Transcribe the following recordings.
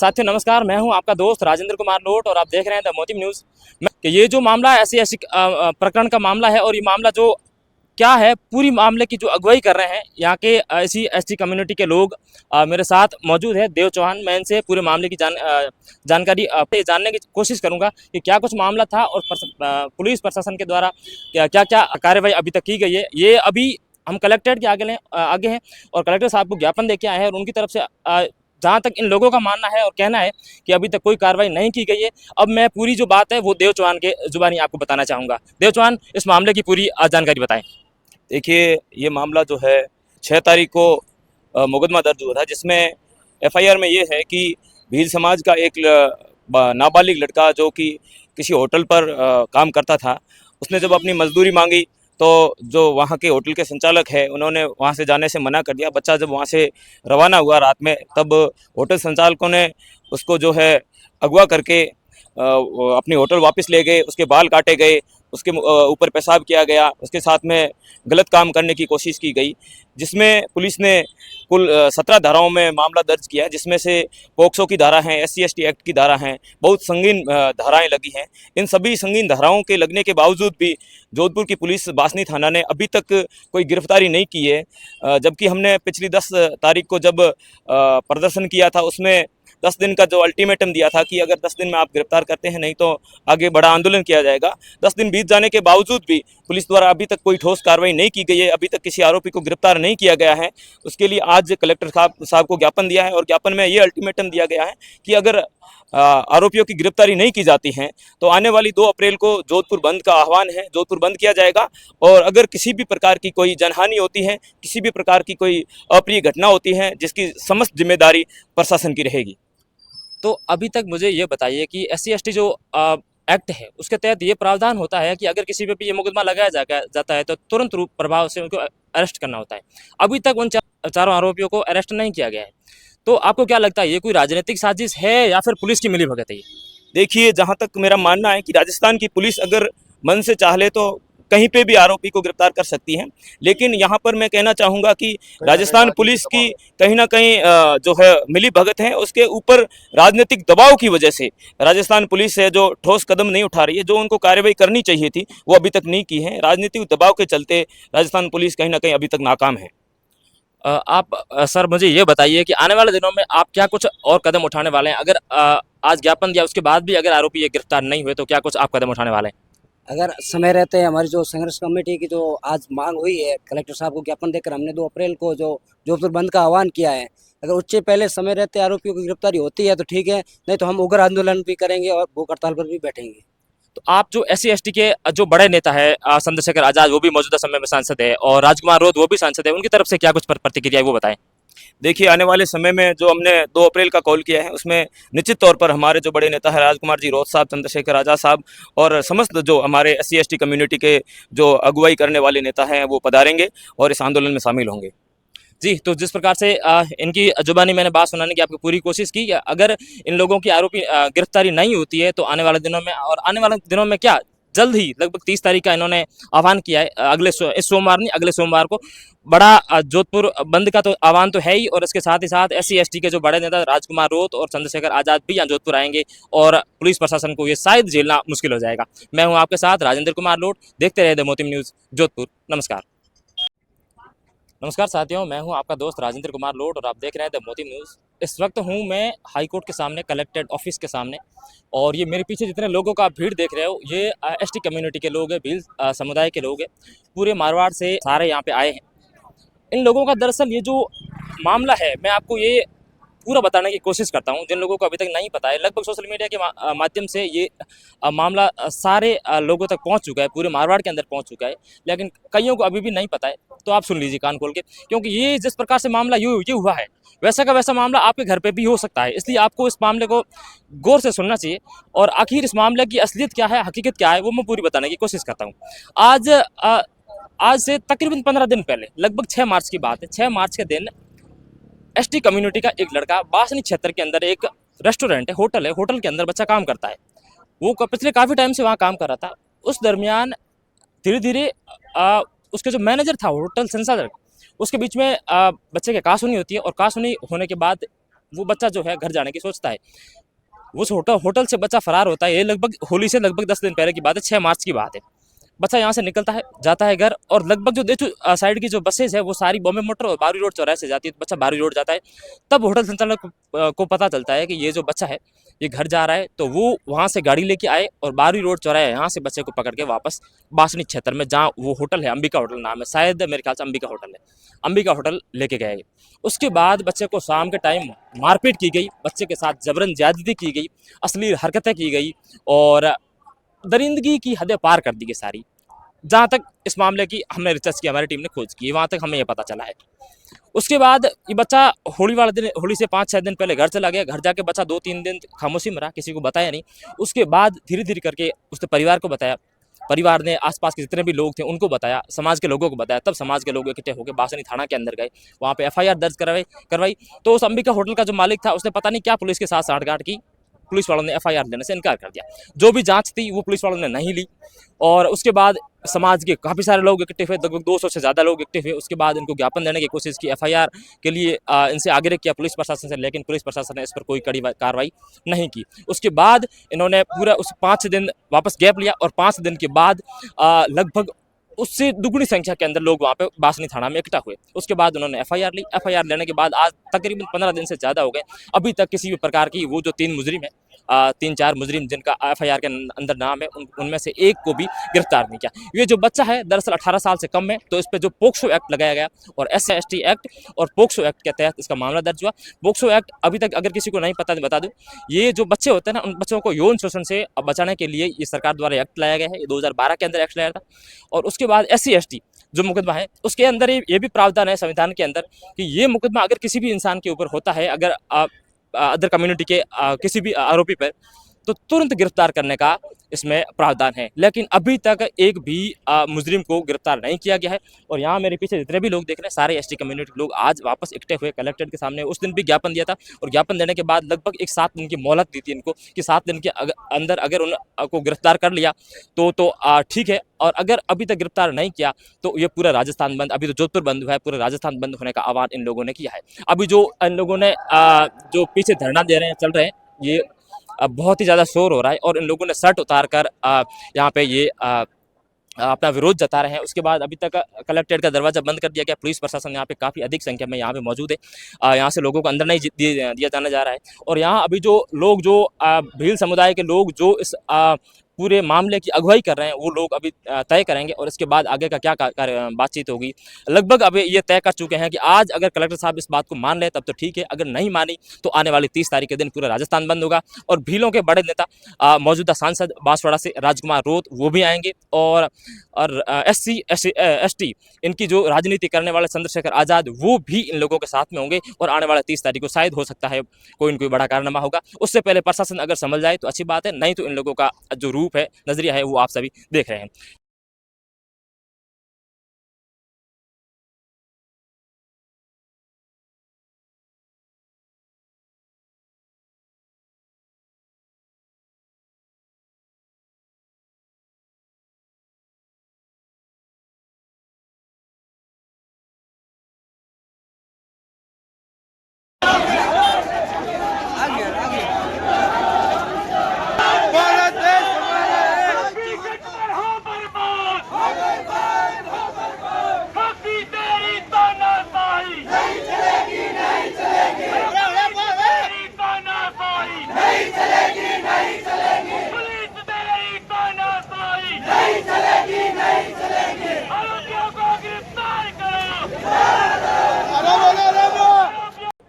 साथियों नमस्कार, मैं हूं आपका दोस्त राजेंद्र कुमार लोट और आप देख रहे हैं द मोटिव न्यूज़। कि ये जो मामला एससी प्रकरण का मामला है और ये मामला जो क्या है, पूरी मामले की जो अगुवाई कर रहे हैं यहाँ के एससी एसटी कम्युनिटी के लोग मेरे साथ मौजूद है। देव चौहान, मैं इनसे पूरे मामले की जानकारी जानने की कोशिश करूंगा कि क्या कुछ मामला था और पुलिस प्रशासन के द्वारा क्या क्या कार्रवाई अभी तक की गई है। ये अभी हम कलेक्ट्रेट के आगे हैं और कलेक्टर साहब को ज्ञापन देके आए हैं और उनकी तरफ से जहाँ तक इन लोगों का मानना है और कहना है कि अभी तक कोई कार्रवाई नहीं की गई है। अब मैं पूरी जो बात है वो देव चौहान के जुबानी आपको बताना चाहूँगा। देव चौहान, इस मामले की पूरी जानकारी बताएं। देखिए, ये मामला जो है 6 तारीख को मुकदमा दर्ज हुआ था, जिसमें एफआईआर में ये है कि भील समाज का एक नाबालिग लड़का जो कि किसी होटल पर काम करता था, उसने जब अपनी मजदूरी मांगी तो जो वहाँ के होटल के संचालक है उन्होंने वहाँ से जाने से मना कर दिया। बच्चा जब वहाँ से रवाना हुआ रात में, तब होटल संचालकों ने उसको जो है अगवा करके अपनी होटल वापस ले गए, उसके बाल काटे गए, उसके ऊपर पेशाब किया गया, उसके साथ में गलत काम करने की कोशिश की गई, जिसमें पुलिस ने कुल 17 धाराओं में मामला दर्ज किया, जिसमें से पोक्सो की धारा हैं, एससी एसटी एक्ट की धारा हैं, बहुत संगीन धाराएं लगी हैं। इन सभी संगीन धाराओं के लगने के बावजूद भी जोधपुर की पुलिस बासनी थाना ने अभी तक कोई गिरफ्तारी नहीं की है। जबकि हमने पिछली 10 तारीख को जब प्रदर्शन किया था, उसमें 10 दिन का जो अल्टीमेटम दिया था कि अगर 10 दिन में आप गिरफ्तार करते हैं नहीं तो आगे बड़ा आंदोलन किया जाएगा। 10 दिन बीत जाने के बावजूद भी पुलिस द्वारा अभी तक कोई ठोस कार्रवाई नहीं की गई है, अभी तक किसी आरोपी को गिरफ्तार नहीं किया गया है। उसके लिए आज कलेक्टर साहब को ज्ञापन दिया है और ज्ञापन में ये अल्टीमेटम दिया गया है कि अगर आरोपियों की गिरफ्तारी नहीं की जाती है तो आने वाली 2 अप्रैल को जोधपुर बंद का आह्वान है, जोधपुर बंद किया जाएगा। और अगर किसी भी प्रकार की कोई जनहानि होती है, किसी भी प्रकार की कोई अप्रिय घटना होती है, जिसकी समस्त जिम्मेदारी प्रशासन की रहेगी। तो अभी तक मुझे ये बताइए कि एससी एसटी जो एक्ट है उसके तहत ये प्रावधान होता है कि अगर किसी पे भी ये मुकदमा लगाया जाता है तो तुरंत रूप प्रभाव से उनको अरेस्ट करना होता है। अभी तक उन चारों आरोपियों को अरेस्ट नहीं किया गया है। तो आपको क्या लगता है, ये कोई राजनीतिक साजिश है या फिर पुलिस की मिलीभगत है? देखिए, जहाँ तक मेरा मानना है कि राजस्थान की पुलिस अगर मन से चाह ले तो कहीं पे भी आरोपी को गिरफ्तार कर सकती है, लेकिन यहाँ पर मैं कहना चाहूँगा कि राजस्थान पुलिस की कहीं ना कहीं जो है मिली भगत है, उसके ऊपर राजनीतिक दबाव की वजह से राजस्थान पुलिस है जो ठोस कदम नहीं उठा रही है। जो उनको कार्रवाई करनी चाहिए थी वो अभी तक नहीं की है। राजनीतिक दबाव के चलते राजस्थान पुलिस कहीं ना कहीं अभी तक नाकाम है। सर मुझे ये बताइए कि आने वाले दिनों में आप क्या कुछ और कदम उठाने वाले हैं? अगर आज ज्ञापन दिया उसके बाद भी अगर आरोपी ये गिरफ्तार नहीं हुए तो क्या कुछ आप कदम उठाने वाले हैं? अगर समय रहते हमारी जो संघर्ष कमेटी की जो आज मांग हुई है, कलेक्टर साहब को ज्ञापन देकर हमने 2 अप्रैल को जो जोधपुर बंद का आह्वान किया है, अगर उससे पहले समय रहते आरोपियों की गिरफ्तारी होती है तो ठीक है, नहीं तो हम उग्र आंदोलन भी करेंगे और भूख हड़ताल पर भी बैठेंगे। तो आप जो एससी एसटी के जो बड़े नेता है चंद्रशेखर आजाद, वो भी मौजूदा समय में सांसद है, और राजकुमार रोध वो भी सांसद है, उनकी तरफ से क्या कुछ प्रतिक्रिया है वो बताएं। देखिए, आने वाले समय में जो हमने 2 अप्रैल का कॉल किया है उसमें निश्चित तौर पर हमारे जो बड़े नेता है राजकुमार जी रोध साहब, चंद्रशेखर आजाद साहब और समस्त जो हमारे एससी एसटी कम्युनिटी के जो अगुवाई करने वाले नेता हैं वो पधारेंगे और इस आंदोलन में शामिल होंगे। जी, तो जिस प्रकार से इनकी जुबानी मैंने बात सुनाने की आपकी पूरी कोशिश की, अगर इन लोगों की आरोपी गिरफ्तारी नहीं होती है तो आने वाले दिनों में क्या जल्द ही लगभग 30 तारीख का इन्होंने आह्वान किया है। इस सोमवार नहीं, अगले सोमवार को बड़ा जोधपुर बंद का तो आह्वान तो है ही, और इसके साथ ही साथ एससी एसटी के जो बड़े नेता राजकुमार रोध और चंद्रशेखर आजाद भी यहाँ जोधपुर आएंगे और पुलिस प्रशासन को ये शायद झेलना मुश्किल हो जाएगा। मैं हूँ आपके साथ राजेंद्र कुमार लोट, देखते रहे द मोटिव न्यूज़ जोधपुर। नमस्कार। नमस्कार साथियों, मैं हूं आपका दोस्त राजेंद्र कुमार लोट और आप देख रहे हैं द मोटिव न्यूज़। इस वक्त हूं मैं हाई कोर्ट के सामने, कलेक्टेड ऑफिस के सामने, और ये मेरे पीछे जितने लोगों का भीड़ देख रहे हो ये एसटी कम्युनिटी के लोग हैं, भील समुदाय के लोग हैं, पूरे मारवाड़ से सारे यहाँ पे आए हैं। इन लोगों का दरअसल ये जो मामला है, मैं आपको ये पूरा बताने की कोशिश करता हूँ जिन लोगों को अभी तक नहीं पता है। लगभग सोशल मीडिया के माध्यम से ये मामला सारे लोगों तक पहुँच चुका है, पूरे मारवाड़ के अंदर पहुँच चुका है, लेकिन कईयों को अभी भी नहीं पता है। तो आप सुन लीजिए कान खोल के, क्योंकि ये जिस प्रकार से मामला ये हुआ है, वैसा का वैसा मामला आपके घर पे भी हो सकता है। इसलिए आपको इस मामले को गौर से सुनना चाहिए और आखिर इस मामले की असलियत क्या है, हकीकत क्या है, वो मैं पूरी बताने की कोशिश करता हूँ। आज से तकरीबन 15 दिन पहले, लगभग 6 मार्च की बात है, 6 मार्च के दिन एसटी कम्युनिटी का एक लड़का बासनी क्षेत्र के अंदर एक रेस्टोरेंट है, होटल है, होटल के अंदर बच्चा काम करता है। वो पिछले काफ़ी टाइम से वहाँ काम कर रहा था। उस दरमियान धीरे धीरे उसके जो मैनेजर था होटल संचालक, उसके बीच में बच्चे की कहासुनी होती है, और कहासुनी होने के बाद वो बच्चा जो है घर जाने की सोचता है। उस होटल से बच्चा फरार होता है। ये लगभग होली से लगभग 10 दिन पहले की बात है, 6 मार्च की बात है। बच्चा यहाँ से निकलता है, जाता है घर, और लगभग जो देखो साइड की जो बसेज है वो सारी बॉम्बे मोटर और बारी रोड चौराहे से जाती है। तो बच्चा बारी रोड जाता है, तब होटल संचालक को पता चलता है कि ये जो बच्चा है ये घर जा रहा है। तो वो वहाँ से गाड़ी लेके आए और बारी रोड चौराहे यहाँ से बच्चे को पकड़ के वापस बासनी क्षेत्र में, जहाँ वो होटल है, अंबिका होटल नाम है, शायद मेरे ख्याल से अंबिका होटल है, अंबिका होटल लेके गए। उसके बाद बच्चे को शाम के टाइम मारपीट की गई, बच्चे के साथ जबरन ज्यादती की गई, अश्लील हरकतें की गई और दरिंदगी की हदें पार कर दी गई सारी। जहाँ तक इस मामले की हमने रिसर्च की, हमारी टीम ने खोज की, वहाँ तक हमें ये पता चला है। उसके बाद ये बच्चा होली वाले दिन, होली से 5-6 दिन पहले घर चला गया। घर जाके बच्चा 2-3 दिन खामोशी में रहा, किसी को बताया नहीं। उसके बाद धीरे धीरे करके उसने परिवार को बताया, परिवार ने आसपास के जितने भी लोग थे उनको बताया, समाज के लोगों को बताया। तब समाज के लोग इकट्ठे होकर बासनी थाना के अंदर गए, वहाँ पे FIR दर्ज करवाई। तो उस अंबिका होटल का जो मालिक था उसने पता नहीं क्या पुलिस के साथ साठगांठ की, पुलिस वालों ने FIR देने से इनकार कर दिया। जो भी जांच थी वो पुलिस वालों ने नहीं ली। और उसके बाद समाज के काफ़ी सारे लोग इकट्ठे हुए, लगभग 200 से ज़्यादा लोग इकट्ठे हुए। उसके बाद इनको ज्ञापन देने की कोशिश की, FIR के लिए इनसे आग्रह किया पुलिस प्रशासन से, लेकिन पुलिस प्रशासन ने इस पर कोई कड़ी कार्रवाई नहीं की। उसके बाद इन्होंने पूरा उस 5 दिन वापस गैप लिया और 5 दिन के बाद लगभग उससे दुगुनी संख्या के अंदर लोग वहाँ पे बासनी थाना में इकट्ठा हुए। उसके बाद उन्होंने FIR ली। FIR लेने के बाद आज तकरीबन 15 दिन से ज़्यादा हो गए, अभी तक किसी भी प्रकार की वो जो 3 मुजरिम है, 3-4 मुजरिम जिनका FIR के अंदर नाम है, उनमें से एक को भी गिरफ्तार नहीं किया। ये जो बच्चा है दरअसल 18 साल से कम है, तो इस पर जो पोक्सो एक्ट लगाया गया और SC/ST एक्ट और पोक्सो एक्ट के तहत इसका मामला दर्ज हुआ। पोक्सो एक्ट अभी तक अगर किसी को नहीं पता बता दूं, ये जो बच्चे होते हैं ना, उन बच्चों को यौन शोषण से बचाने के लिए ये सरकार द्वारा एक्ट लाया गया है। ये 2012 के अंदर एक्ट लाया था। और उसके बाद SC/ST जो मुकदमा है उसके अंदर ये भी प्रावधान है संविधान के अंदर कि ये मुकदमा अगर किसी भी इंसान के ऊपर होता है, अगर अदर कम्युनिटी के किसी भी आरोपी पर, तो तुरंत गिरफ्तार करने का इसमें प्रावधान है। लेकिन अभी तक एक भी मुजरिम को गिरफ्तार नहीं किया गया है। और यहाँ मेरे पीछे जितने भी लोग देख रहे हैं सारे ST कम्युनिटी के लोग आज वापस इकट्ठे हुए कलेक्ट्रेट के सामने। उस दिन भी ज्ञापन दिया था और ज्ञापन देने के बाद लगभग एक 7 दिन की मोहलत दी थी इनको कि 7 दिन के अंदर अगर उनको गिरफ्तार कर लिया तो ठीक है, और अगर अभी तक गिरफ्तार नहीं किया तो ये पूरा राजस्थान बंद, अभी तो जोधपुर बंद हुआ है, पूरा राजस्थान बंद होने का आह्वान इन लोगों ने किया है। अभी जो इन लोगों ने जो पीछे धरना दे रहे हैं, चल रहे हैं, ये बहुत ही ज़्यादा शोर हो रहा है और इन लोगों ने शर्ट उतार कर यहाँ पे ये अपना विरोध जता रहे हैं। उसके बाद अभी तक कलेक्ट्रेट का दरवाजा बंद कर दिया गया। पुलिस प्रशासन यहाँ पे काफ़ी अधिक संख्या में यहाँ पे मौजूद है। यहाँ से लोगों को अंदर नहीं दिया जाने जा रहा है। और यहाँ अभी जो लोग, जो भील समुदाय के लोग जो इस पूरे मामले की अगुवाई कर रहे हैं, वो लोग अभी तय करेंगे और इसके बाद आगे का क्या बातचीत होगी। लगभग अभी ये तय कर चुके हैं कि आज अगर कलेक्टर साहब इस बात को मान ले तब तो ठीक है, अगर नहीं मानी तो आने वाली 30 तारीख के दिन पूरा राजस्थान बंद होगा। और भीलों के बड़े नेता मौजूदा सांसद बांसवाड़ा से राजकुमार रोत वो भी आएंगे और SC/ST इनकी जो राजनीति करने वाले चंद्रशेखर आज़ाद वो भी इन लोगों के साथ में होंगे। और आने वाले 30 तारीख को शायद हो सकता है कोई न कोई बड़ा कारनामा होगा। उससे पहले प्रशासन अगर संभल जाए तो अच्छी बात है, नहीं तो इन लोगों का जो रूप है, नजरिया है, वो आप सभी देख रहे हैं।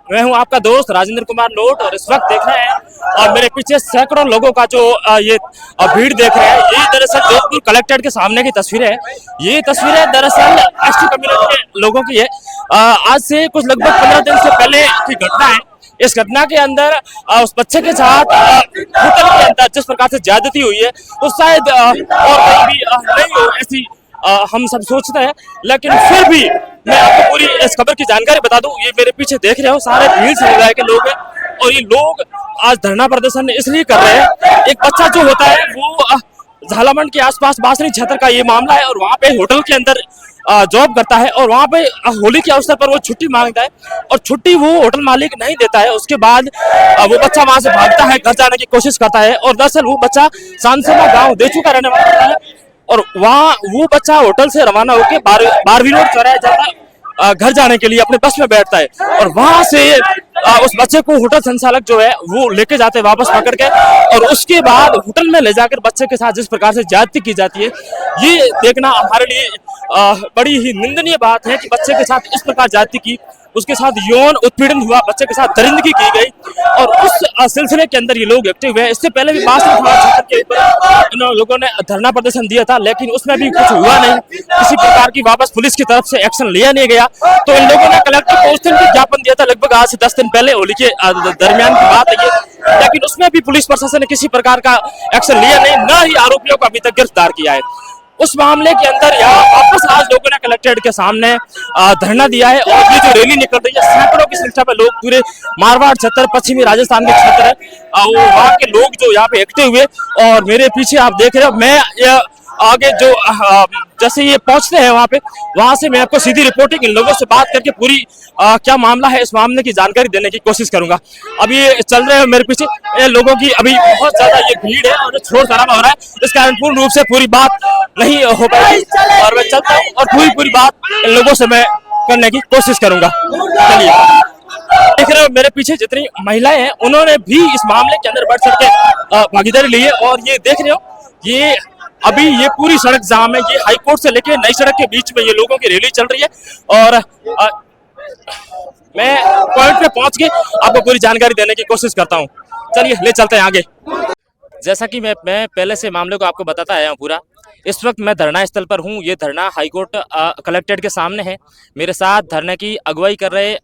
मैं हूं आपका दोस्त राजेंद्र कुमार लोट और इस वक्त देख रहे हैं और मेरे पीछे सैकड़ों लोगों का जो ये भीड़ देख रहे हैं, ये दरअसल जोधपुर कलेक्ट्रेट के सामने की तस्वीरें हैं। ये तस्वीरें दरअसल ST कम्युनिटी के लोगों की है। आज से कुछ लगभग 15 दिन से पहले की घटना है। इस घटना के अंदर उस बच्चे के साथ होटल के अंदर जिस प्रकार से ज्यादती हुई है वो शायद और कहीं भी नहीं हो, ऐसी हम सब सोचते हैं। लेकिन फिर भी मैं आपको पूरी इस खबर की जानकारी बता दूं। ये मेरे पीछे देख रहे हो सारे भील समुदाय के लोग हैं और ये लोग आज धरना प्रदर्शन इसलिए कर रहे हैं। एक बच्चा जो होता है वो झालामंड के आसपास बासनी क्षेत्र का ये मामला है और वहाँ पे होटल के अंदर जॉब करता है और वहाँ पे होली के अवसर पर वो छुट्टी मांगता है और छुट्टी वो होटल मालिक नहीं देता है। उसके बाद वो बच्चा वहाँ से भागता है, घर जाने की कोशिश करता है और दरअसल वो बच्चा सांसमा गाँव देचू का रहने वाला होता है और वहाँ वो बच्चा होटल से रवाना होकर बारहवीं रोड चौराहे जाता है घर जाने के लिए, अपने बस में बैठता है और वहां से उस बच्चे को होटल संचालक जो है वो लेके जाते हैं वापस पकड़ के और उसके बाद होटल में ले जाकर बच्चे के साथ जिस प्रकार से ज्यादती की जाती है, ये देखना हमारे लिए बड़ी ही निंदनीय बात है कि बच्चे के साथ इस प्रकार ज्यादती की, उसके साथ यौन उत्पीड़न हुआ, बच्चे के साथ दरिंदगी की गई और उस सिलसिले के अंदर ये लोग एक्टिव हुए। इससे पहले भी बासठ थाना क्षेत्र के ऊपर इन लोगों ने धरना प्रदर्शन दिया था, लेकिन उसमें भी कुछ हुआ नहीं, किसी प्रकार की वापस पुलिस की तरफ से एक्शन लिया नहीं गया। तो इन लोगों ने कलेक्टर को उस दिन भी ज्ञापन दिया था, लगभग आज से 10 दिन पहले, होली के दरमियान की बात है ये, लेकिन उसमें भी पुलिस प्रशासन ने किसी प्रकार का एक्शन लिया नहीं, न ही आरोपियों को अभी तक गिरफ्तार किया है। उस मामले के अंदर यहाँ वापस आज लोगों ने कलेक्ट्रेट के सामने धरना दिया है और ये जो रैली निकल रही है, सैकड़ों की संख्या में लोग पूरे मारवाड़ क्षेत्र, पश्चिमी राजस्थान के क्षेत्र है वो वहाँ के लोग जो यहाँ पे एक्टिव हुए और मेरे पीछे आप देख रहे हो, मैं आगे जो जैसे ये पहुंचते हैं वहां पे, वहां से मैं आपको सीधी रिपोर्टिंग इन लोगों से बात करके पूरी क्या मामला है इस मामले की जानकारी देने की कोशिश करूंगा। अभी ये चल रहे हैं मेरे पीछे ये लोगों की, अभी बहुत ज्यादा ये भीड़ है और शोर शराबा हो रहा है, इस कारण पूर्ण रूप से पूरी बात नहीं हो पाएगी और मैं चलता हूँ और पूरी बात इन लोगों से मैं करने की कोशिश करूंगा। चलिए, देख रहे हो मेरे पीछे जितनी महिलाएं हैं उन्होंने भी इस मामले के अंदर बढ़ चढ़ के भागीदारी ली है और ये देख रहे हो ये अभी ये पूरी सड़क जाम है, ये हाई कोर्ट से लेके नई सड़क के बीच में ये लोगों की रैली चल रही है और मैं पॉइंट पे पहुंच के आपको पूरी जानकारी देने की कोशिश करता हूं। चलिए ले चलते हैं आगे। जैसा कि मैं पहले से मामले को आपको बताता आया हूं पूरा, इस वक्त मैं धरना स्थल पर हूं। ये धरना हाईकोर्ट कलेक्ट्रेट के सामने है। मेरे साथ धरने की अगुवाई कर रहे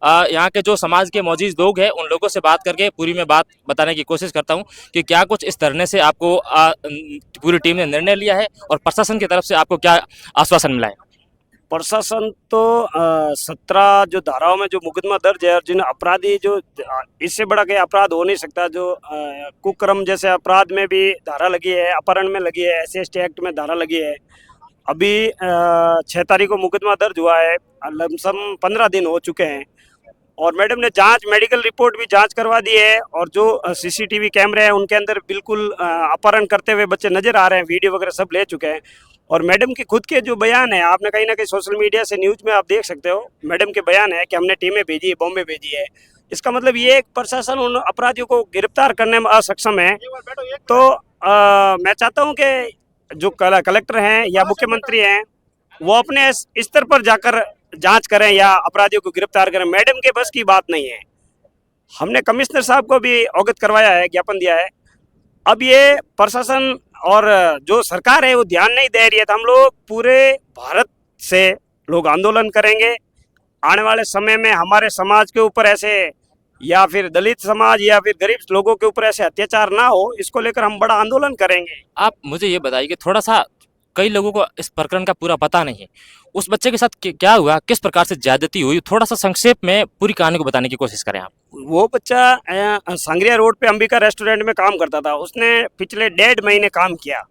यहाँ के जो समाज के मौजूद लोग हैं उन लोगों से बात करके पूरी मैं बात बताने की कोशिश करता हूँ कि क्या कुछ इस धरने से आपको पूरी टीम ने निर्णय लिया है और प्रशासन की तरफ से आपको क्या आश्वासन मिला है। प्रशासन तो 17 जो धाराओं में जो मुकदमा दर्ज है और जिन अपराधी जो इससे बड़ा कोई अपराध हो नहीं सकता, जो कुकर्म जैसे अपराध में भी धारा लगी है, अपहरण में लगी है, SC एक्ट में धारा लगी है। अभी 6 तारीख को मुकदमा दर्ज हुआ है, लमसम 15 दिन हो चुके हैं और मैडम ने जांच, मेडिकल रिपोर्ट भी जांच करवा दी है और जो CCTV कैमरे हैं उनके अंदर बिल्कुल अपहरण करते हुए बच्चे नजर आ रहे हैं, वीडियो वगैरह सब ले चुके हैं। और मैडम की खुद के जो बयान है, आपने कहीं ना कहीं सोशल मीडिया से न्यूज़ में आप देख सकते हो, मैडम के बयान है कि हमने टीमें भेजी है, बॉम्बे भेजी है। इसका मतलब ये एक प्रशासन उन अपराधियों को गिरफ्तार करने में असक्षम है। तो मैं चाहता हूँ कि जो कलेक्टर हैं या मुख्यमंत्री हैं वो अपने स्तर पर जाकर जांच करें या अपराधियों को गिरफ्तार करें। मैडम के बस की बात नहीं है। हमने कमिश्नर साहब को भी अवगत करवाया है, ज्ञापन दिया है। अब ये प्रशासन और जो सरकार है वो ध्यान नहीं दे रही है, तो हम लोग पूरे भारत से लोग आंदोलन करेंगे। आने वाले समय में हमारे समाज के ऊपर ऐसे या फिर दलित समाज या फिर गरीब लोगों के ऊपर ऐसे अत्याचार ना हो, इसको लेकर हम बड़ा आंदोलन करेंगे। आप मुझे ये बताइए कि थोड़ा सा, कई लोगों को इस प्रकरण का पूरा पता नहीं है, उस बच्चे के साथ क्या हुआ, किस प्रकार से ज्यादती हुई, थोड़ा सा संक्षेप में पूरी कहानी को बताने की कोशिश करें आप। वो बच्चा सांगरिया रोड पे अंबिका रेस्टोरेंट में काम करता था। उसने पिछले 1.5 महीने काम किया,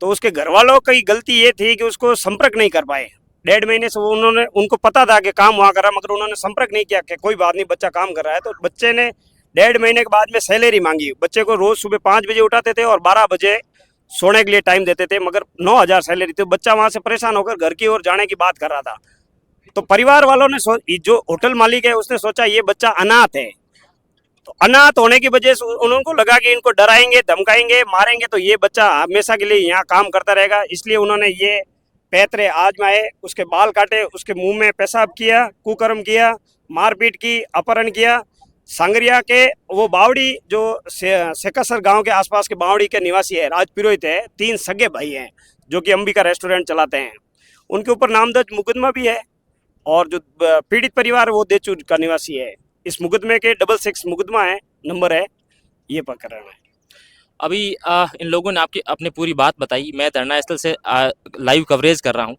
तो उसके घर वालों की गलती ये थी कि उसको संपर्क नहीं कर पाए। 1.5 महीने से उनको पता था कि काम वहाँ कर रहा, मगर उन्होंने संपर्क नहीं किया कि कोई बात नहीं, बच्चा काम कर रहा है। तो बच्चे ने 1.5 महीने के बाद में सैलरी मांगी। बच्चे को रोज सुबह 5 बजे उठाते थे और 12 बजे सोने के लिए टाइम देते थे, मगर 9,000 सैलरी थी। बच्चा वहाँ से परेशान होकर घर की ओर जाने की बात कर रहा था। तो परिवार वालों ने जो होटल मालिक है उसने सोचा ये बच्चा अनाथ है, तो अनाथ होने की वजह से उनको लगा कि इनको डराएंगे, धमकाएंगे, मारेंगे तो ये बच्चा हमेशा के लिए यहाँ काम करता रहेगा। इसलिए उन्होंने ये पैतरे आजमाए, उसके बाल काटे, उसके मुंह में पेशाब किया, कुकर्म किया, मारपीट की, अपहरण किया। सांगरिया के वो बावड़ी जो सेकासर गांव के आसपास के बावड़ी के निवासी है, राजपुरोहित है, 3 सगे भाई हैं जो कि अंबिका रेस्टोरेंट चलाते हैं। उनके ऊपर नामदर्ज मुकदमा भी है और जो पीड़ित परिवार वो देचूर का निवासी है। इस मुकदमे के 66 मुकदमा है, नंबर है, ये प्रकरण है। अभी इन लोगों ने अपनी पूरी बात बताई। मैं धरना स्थल से लाइव कवरेज कर रहा हूं।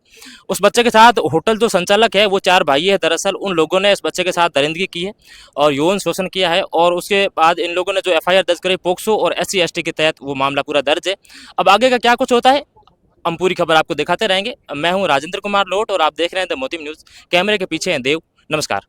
उस बच्चे के साथ होटल जो संचालक है वो 4 भाई है। दरअसल उन लोगों ने इस बच्चे के साथ दरिंदगी की है और यौन शोषण किया है और उसके बाद इन लोगों ने जो FIR दर्ज करी पोक्सो और SC ST के तहत वो मामला पूरा दर्ज है। अब आगे का क्या कुछ होता है हम पूरी खबर आपको दिखाते रहेंगे। मैं हूं राजेंद्र कुमार लोट और आप देख रहे हैं द मोती न्यूज़। कैमरे के पीछे हैं देव। नमस्कार।